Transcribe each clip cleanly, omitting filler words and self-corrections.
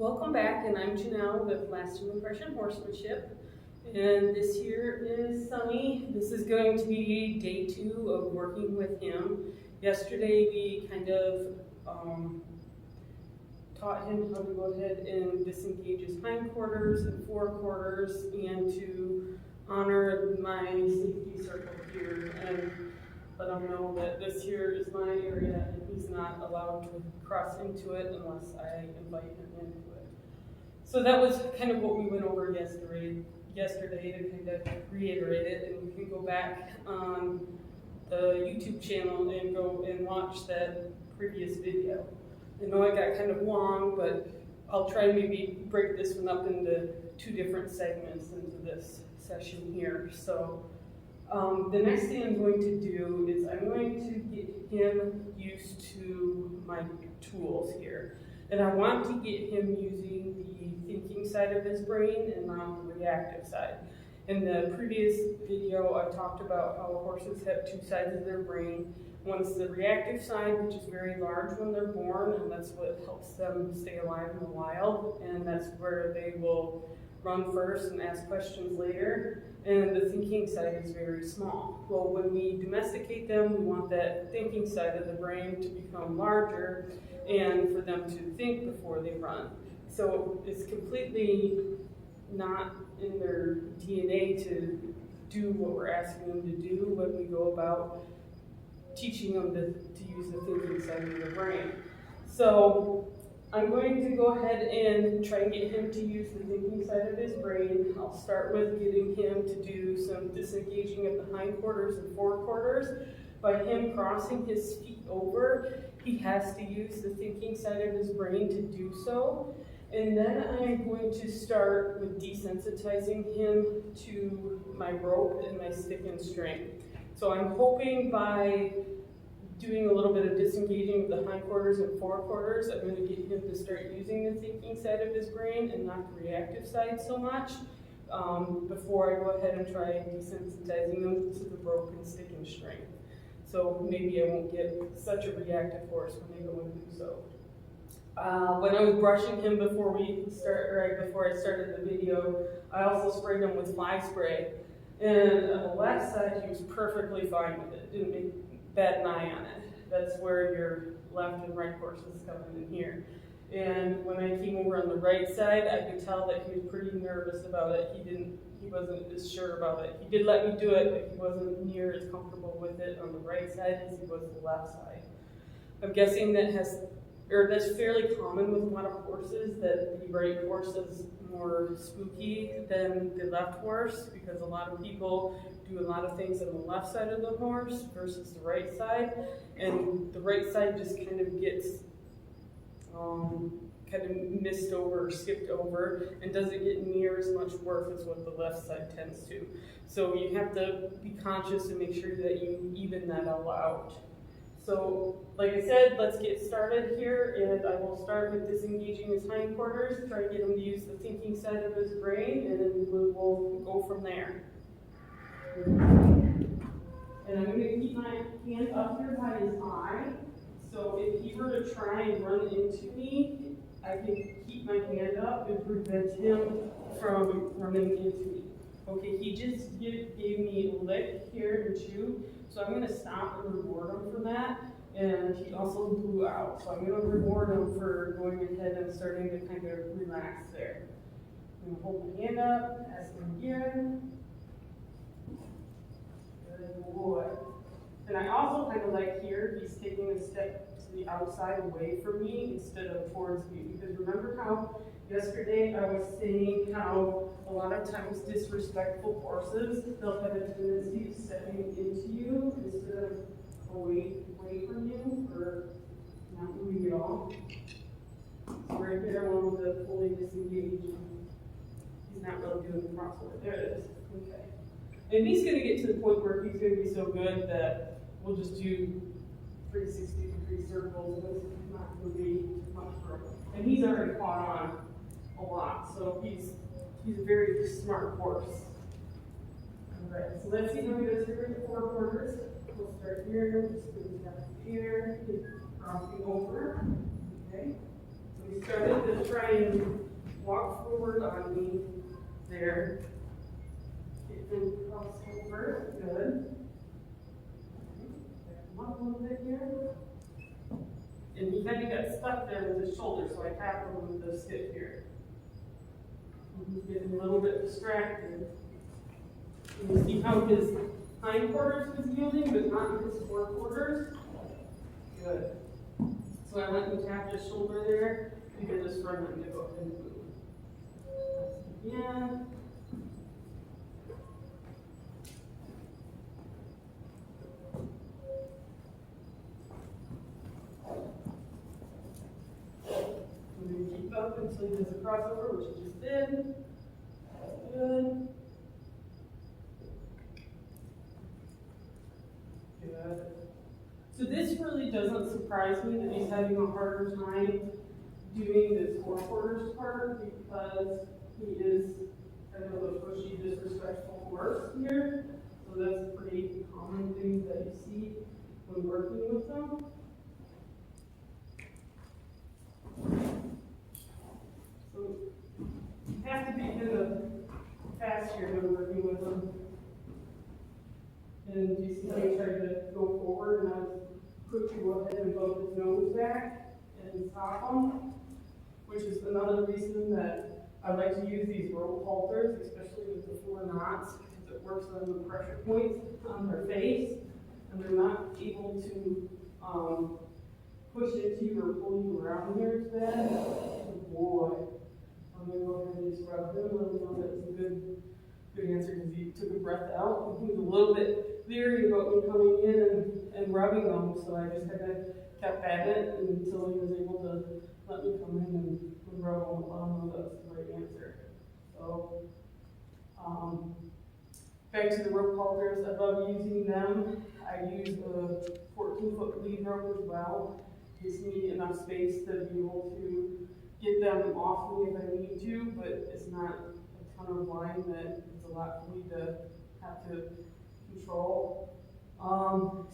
Welcome back, and I'm Janelle with Lasting Impression Horsemanship. And this here is Sunny. This is going to be day 2 of working with him. Yesterday we kind of taught him how to go ahead and disengage his hindquarters and forequarters and to honor my safety circle here and let him know that this here is my area and he's not allowed to cross into it unless I invite him into it. So that was kind of what we went over yesterday to kind of reiterate it, and we can go back on the YouTube channel and go and watch that previous video. I know it got kind of long, but I'll try to maybe break this one up into 2 different segments into this session here. So the next thing I'm going to do is I'm going to get him used to my tools here. And I want to get him using the thinking side of his brain and not the reactive side. In the previous video, I talked about how horses have 2 sides of their brain. One's the reactive side, which is very large when they're born, and that's what helps them stay alive in the wild. And that's where they will run first and ask questions later. And the thinking side is very small. Well, when we domesticate them, we want that thinking side of the brain to become larger and for them to think before they run. So it's completely not in their DNA to do what we're asking them to do when we go about teaching them to use the thinking side of their brain. So I'm going to go ahead and try and get him to use the thinking side of his brain. I'll start with getting him to do some disengaging of the hindquarters and forequarters. By him crossing his feet over, he has to use the thinking side of his brain to do so. And then I'm going to start with desensitizing him to my rope and my stick and string. So I'm hoping by doing a little bit of disengaging of the hindquarters and forequarters, I'm going to get him to start using the thinking side of his brain and not the reactive side so much before I go ahead and try desensitizing them to the rope and stick and string. So maybe I won't get such a reactive horse when they go and do so. When I was brushing him before I started the video, I also sprayed him with fly spray. And on the left side, he was perfectly fine with it. Didn't bat an eye on it. That's where your left and right horses come in here. And when I came over on the right side, I could tell that he was pretty nervous about it. He wasn't as sure about it. He did let me do it, but he wasn't near as comfortable with it on the right side as he was the left side. I'm guessing that's fairly common with a lot of horses, that the right horse is more spooky than the left horse, because a lot of people do a lot of things on the left side of the horse versus the right side, and the right side just kind of gets missed over or skipped over and doesn't get near as much work as what the left side tends to. So you have to be conscious and make sure that you even that all out. So, like I said, let's get started here, and I will start with disengaging his hindquarters, try to get him to use the thinking side of his brain, and then we'll go from there. And I'm going to keep my hand up here by his eye, so if he were to try and run into me, I can keep my hand up and prevent him from running into me. Okay, he just gave me a lick here and chew. So I'm going to stop and reward him for that, and he also blew out. So I'm going to reward him for going ahead and starting to kind of relax there. I'm going to hold my hand up, ask him again. Good boy. And I also kind of like here, he's taking a step to the outside away from me instead of towards me. Because remember how yesterday I was saying how a lot of times disrespectful horses, they'll have a tendency of stepping into you instead of away from you or not moving at all. So right there, I want to fully disengage. He's not really doing the crossover. There it is. Okay. And he's going to get to the point where he's going to be so good that we'll just do 360-degree circles. It's not going to be much for him. And he's already caught on a lot, so he's a very smart horse. All right, so let's see how he does here with the forequarters. We'll start here, just put it down here, crossing over. Okay, so he started to try and walk forward on me there. Get him cross over, good. Back him up a little bit here. And he kind of got stuck there with his shoulder, so I tapped him with the stick here. And he's getting a little bit distracted. And you see how his hindquarters was yielding, but not his forequarters? Good. So I let him tap his shoulder there to get his front end to go ahead and move. Again. I'm going to keep up until he does a crossover, which he just did. Good. Good. So this really doesn't surprise me that he's having a harder time doing this forequarters part because he is kind of a pushy, disrespectful horse here. So that's a pretty common thing that you see when working with them. So you have to be kind of fast here when working with them. And you see how he tried to go forward, and I was quick to go ahead and both his nose back and stop him, which is another reason that I like to use these rope halters, especially with the 4 knots, because it works on the pressure points on their face, and they're not able to push into you or pull you around here as bad. Oh boy. I'm going to go ahead and just rub him, let him know that it's a good answer because he took a breath out. He was a little bit leery about me coming in and rubbing him, so I just kind of kept at it until he was able to let me come in and rub him, let him know that's the right answer. So, back to the rope halters, I love using them. I use the 14-foot lead rope as well. Gives me enough space to be able to get them off me if I need to, but it's not a ton of line that it's a lot for me to have to control.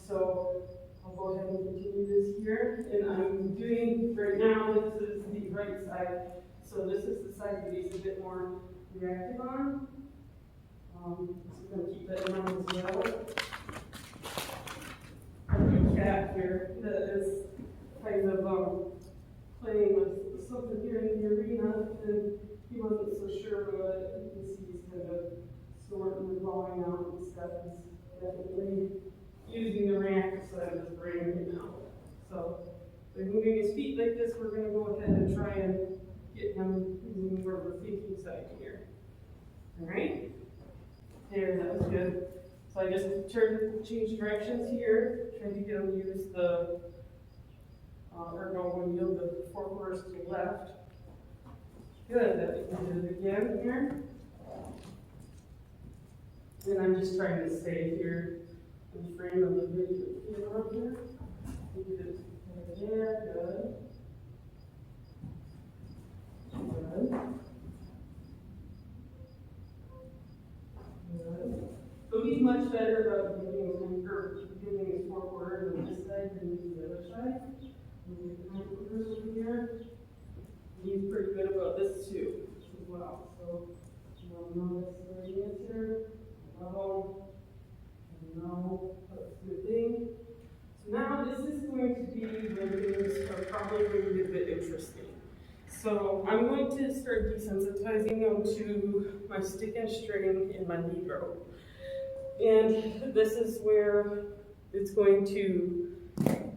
So I'll go ahead and continue this here. And I'm doing, right now, this is the right side. So this is the side that he's a bit more reactive on. So I'm going to keep that in mind as well. I have a cat here that is kind of playing with something here in the arena, and he wasn't so sure about it. You can see he's kind of snorting and blowing out and stuff. He's definitely using the reactive side of his brain right now. So by moving his feet like this, we're going to go ahead and try and get him using more of the thinking side here. All right? There, that was good. So I just changed directions here, trying to get him to use the or go and yield the forequarters to the left. Good, that we did it again here. And I'm just trying to stay here in the frame of the video here. We did it there, good. Good. Good. So he's much better about giving his forequarters on this side than the other side. Over here. He's pretty good about this too, as well. So, no, that's the right answer. No, no, that's a good thing. So now this is going to be where things are probably going to get a bit interesting. So I'm going to start desensitizing them to my stick and string in my lead rope. And this is where it's going to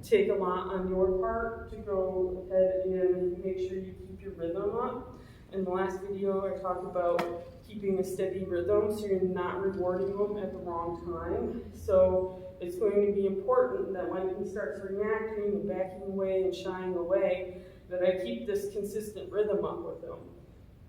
take a lot on your part to go ahead and make sure you keep your rhythm up. In the last video, I talked about keeping a steady rhythm so you're not rewarding them at the wrong time. So it's going to be important that when he starts reacting and backing away and shying away, that I keep this consistent rhythm up with him.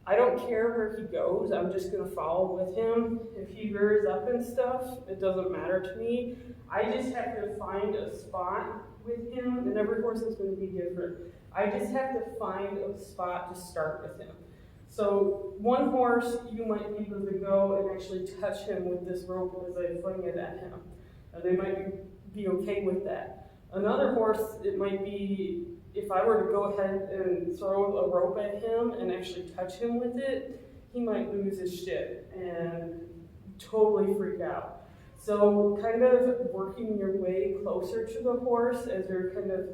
I don't care where he goes, I'm just going to follow with him. If he rears up and stuff, it doesn't matter to me. I just have to find a spot with him, and every horse is going to be different. I just have to find a spot to start with him. So one horse, you might be able to go and actually touch him with this rope as I fling it at him. And they might be okay with that. Another horse, it might be, if I were to go ahead and throw a rope at him and actually touch him with it, he might lose his shit and totally freak out. So kind of working your way closer to the horse as you're kind of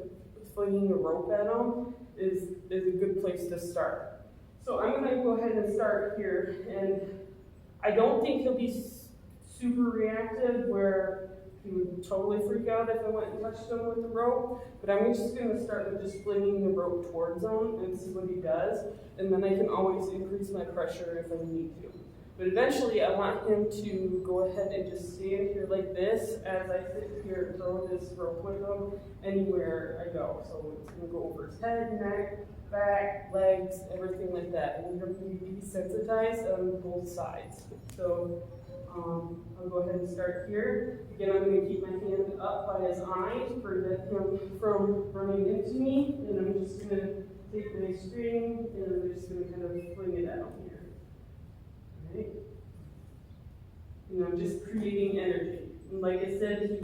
flinging a rope at him is a good place to start. So I'm going to go ahead and start here, and I don't think he'll be super reactive where he would totally freak out if I went and touched him with the rope, but I'm just going to start with just flinging the rope towards him and see what he does, and then I can always increase my pressure if I need to. But eventually I want him to go ahead and just stand here like this as I sit here and throw this rope with him anywhere I go. So it's going to go over his head, neck, back, legs, everything like that. And you're going to be desensitized on both sides. So I'll go ahead and start here. Again, I'm going to keep my hand up by his eyes to prevent him from running into me. And I'm just going to take my string and I'm just going to kind of fling it out here. Okay. And I'm just creating energy. And like I said,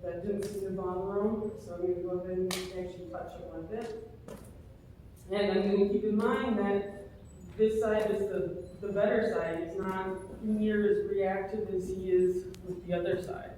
that didn't seem to bother him, so I'm going to go ahead and actually touch him with it. And I'm going to keep in mind that this side is the better side. It's not near as reactive as he is with the other side.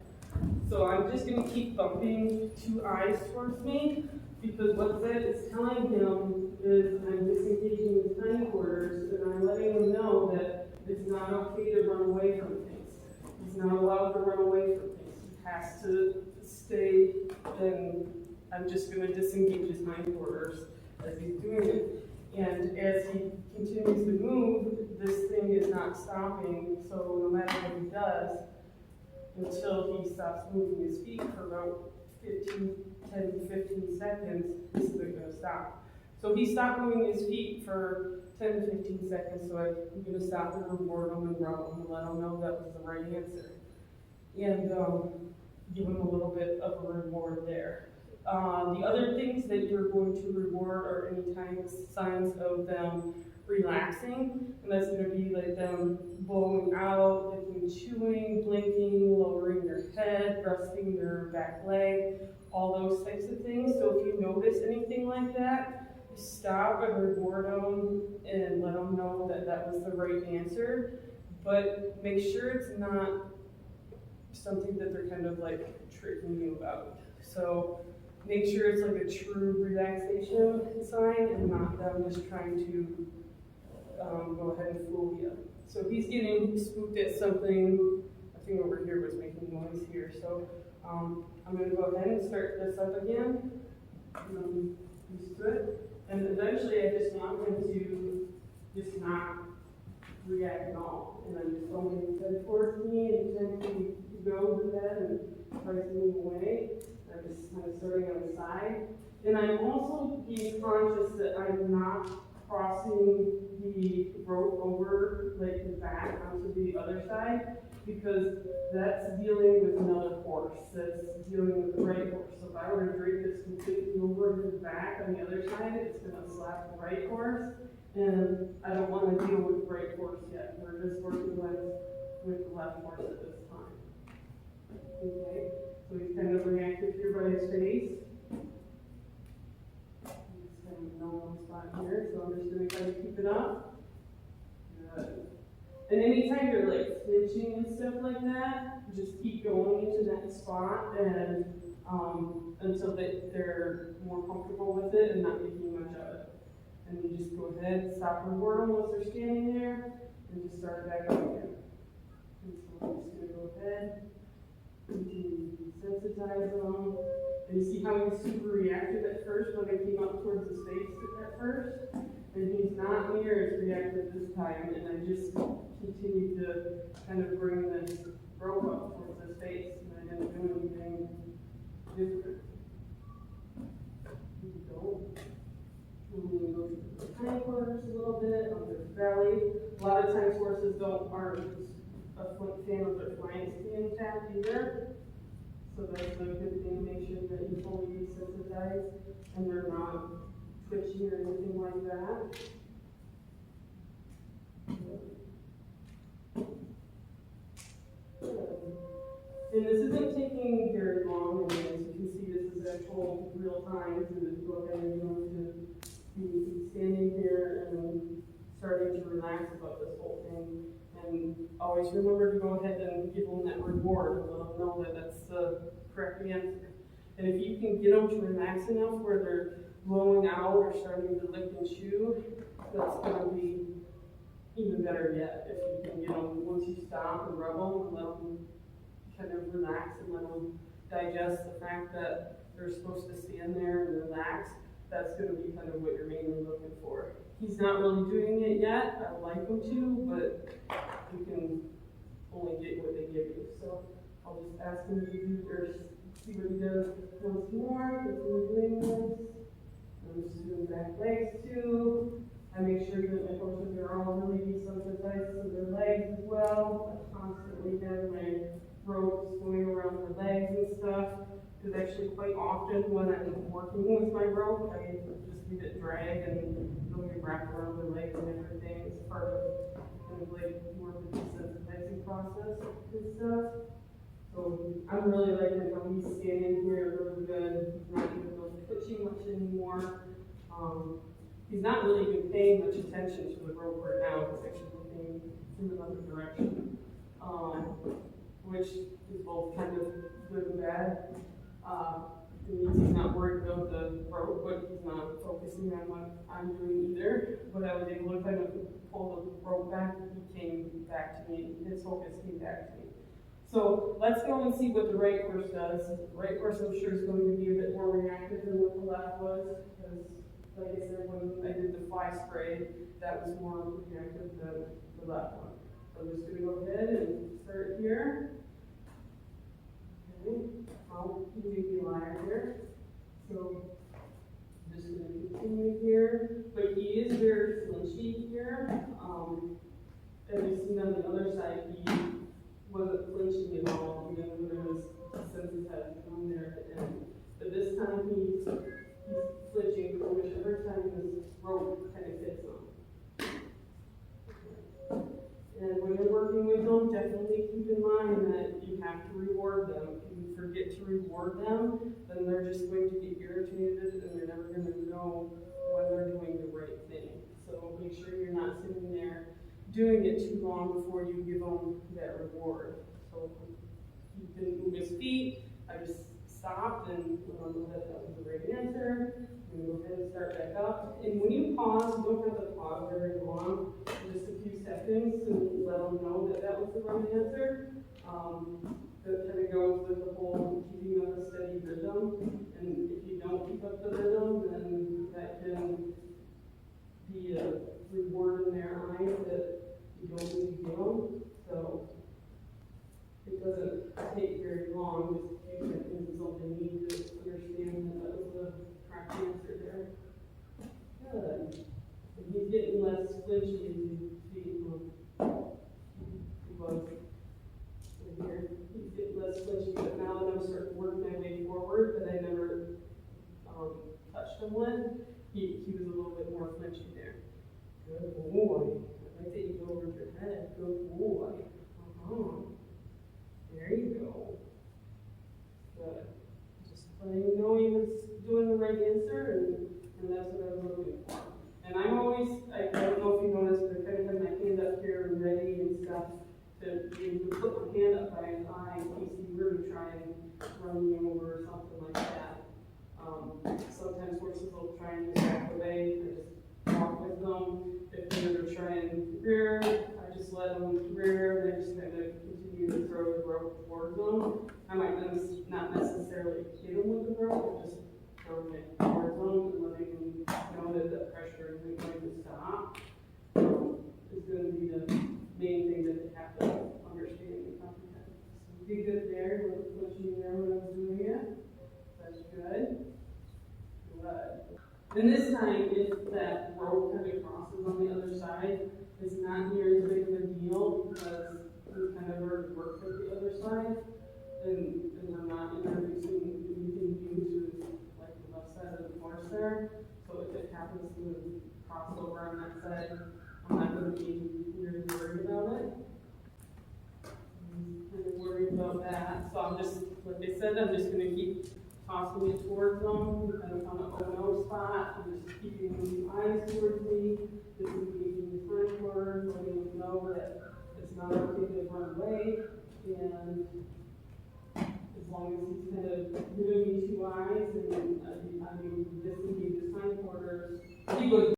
So I'm just going to keep bumping 2 eyes towards me, because what that is telling him is I'm disengaging his hindquarters, and I'm letting him know that it's not okay to run away from things. He's not allowed to run away from things. He has to stay, and I'm just going to disengage his hindquarters as he's doing it. And as he continues to move, this thing is not stopping, so no matter what he does, until he stops moving his feet for about 10 to 15 seconds, this isn't going to stop. So he stopped moving his feet for 10 to 15 seconds, so I'm going to stop and reward him and rub him and let him know that was the right answer. And give him a little bit of a reward there. The other things that you're going to reward are any signs of them relaxing, and that's going to be like them blowing out, licking, chewing, blinking, lowering their head, resting their back leg, all those types of things. So if you notice anything like that, stop and reward them and let them know that that was the right answer, but make sure it's not something that they're kind of like tricking you about. So make sure it's like a true relaxation sign and not them just trying to go ahead and fool you. So he's getting spooked at something. I think over here was making noise here. So I'm going to go ahead and start this up again. Used to it. And eventually I just want him to just not react at all. And I'm just holding his head towards me and gently go with that and tries to move away. I'm just kind of starting on the side. And I'm also being conscious that I'm not crossing the rope over like the back onto the other side, because that's dealing with another horse. That's dealing with the right horse. So if I were to drape this completely over to the back on the other side, it's going to slap the right horse. And I don't want to deal with the right horse yet. We're just working with the left horse at this time. Okay, so he's kind of reactive here by his face. He's kind of in a normal spot here, so I'm just going to kind of keep it up. Good. And anytime you're like flinching and stuff like that, just keep going into that spot and until they're more comfortable with it and not making much of it. And you just go ahead, stop and reward them once they're standing there, and just start back up again. And so I'm just going to go ahead, continue to desensitize them. And you see how he was super reactive at first when I came up towards his face at first? And he's not near as reactive this time, and I just continued to kind of bring this rope up towards his face, and I didn't do anything different. Here we go. I'm going to go to the hindquarters a little bit, on their belly. A lot of times horses aren't a fan of their flanks being tapped either. So that's a good thing to make sure that you fully desensitize and they're not twitchy or anything like that. Good. And this isn't taking very long, and as you can full real time to go ahead and to be standing here and starting to relax about this whole thing. And always remember to go ahead and give them that reward, and let them know that that's the correct answer. And if you can get them to relax enough where they're blowing out or starting to lick and chew, that's going to be even better yet. If you can get them, once you stop and rub them and let them kind of relax and let them digest the fact that they're supposed to stand there and relax, that's going to be kind of what you're mainly looking for. He's not really doing it yet. I would like him to, but you can only get what they give you. So I'll just ask him to do or see what he does once more. Continue doing this. I'm just doing back legs too. I make sure that my horses are all really desensitized to their legs as well. I constantly have my ropes going around their legs and stuff. Because actually quite often when I'm working with my rope, I just leave it drag and it'll be wrapped around their legs and everything. It's part of kind of like more of the desensitizing process and stuff. So I'm really liking how he's standing here really good. He's not even really twitching much anymore. He's not really even paying much attention to the rope right now. He's actually looking in another direction, which is both kind of good and bad. It means he's not worried about the rope, but he's not focusing on what I'm doing either. But I was able to kind of pull the rope back, and he came back to me. His focus came back to me. So let's go and see what the right horse does. The right horse, I'm sure, is going to be a bit more reactive than what the left was, because, like I said, when I did the fly spray, that was more reactive than the left one. So I'm just going to go ahead and start here. Okay. I'll give you a liar here. So I'm just going to continue here. But he is very flinchy here. As you've seen on the other side, he wasn't flinching at all, even when it was desensitized on there at the end. But this time he's flinching for whichever time this rope kind of hits him. And when you're working with them, definitely keep in mind that you have to reward them. If you forget to reward them, then they're just going to get irritated and they're never going to know when they're doing the right thing. So make sure you're not sitting there doing it too long before you give them that reward. So he didn't move his feet. I just stopped and let him know that that was the right answer. I'm going to go ahead and start back up. And when you pause, you don't have to pause very long, just a few seconds to let them know that that was the right answer. That kind of goes with the whole keeping up a steady rhythm. And if you don't keep up the rhythm, then that can be a reward in their eyes that you don't need to give them. So it doesn't take very long, just a few seconds is all they need to understand that that was the correct answer there. Good. And he's getting less flinchy as you see him. He was right here. He's getting less flinchy, but now that I'm starting to work my way forward that I never touched him with, he was a little bit more flinchy there. Good boy. I like that you go over your head. Good boy. There you go. Good. Just letting you know he was doing the right answer, and that's what I was looking for. And I'm always, I don't know if you noticed, but I kind of have my hand up here and ready and stuff to be able to put my hand up by his eye in case he were to try and run me over or something like that. Sometimes horses will try and just back away. I just walk with them. If they were to try and rear, I just let them rear, and I just kind of continue to throw the rope towards them. I might not necessarily hit them with the rope, but just throw it towards them and letting them know that the pressure isn't going to stop. Is going to be the main thing that they have to understand and comprehend. So be good there, wasn't pushing there when I was doing it. That's good. And this time, if that rope kind of crosses on the other side, it's not near as big of a deal because we kind of already worked with the other side, and we're not introducing anything new to like the left side of the horse there. So if it happens to cross over on that side, I'm not going to be really worried about it. I'm kind of worried about that. So I'm just, like I said, I'm just going to keep tossing tossing it towards them, kind of on an O spot, and just keeping his eyes towards me, disengaging his hindquarters, letting him know that it's not okay to run away, and as long as he's kind of giving me two eyes and I mean disengage his hindquarters, he would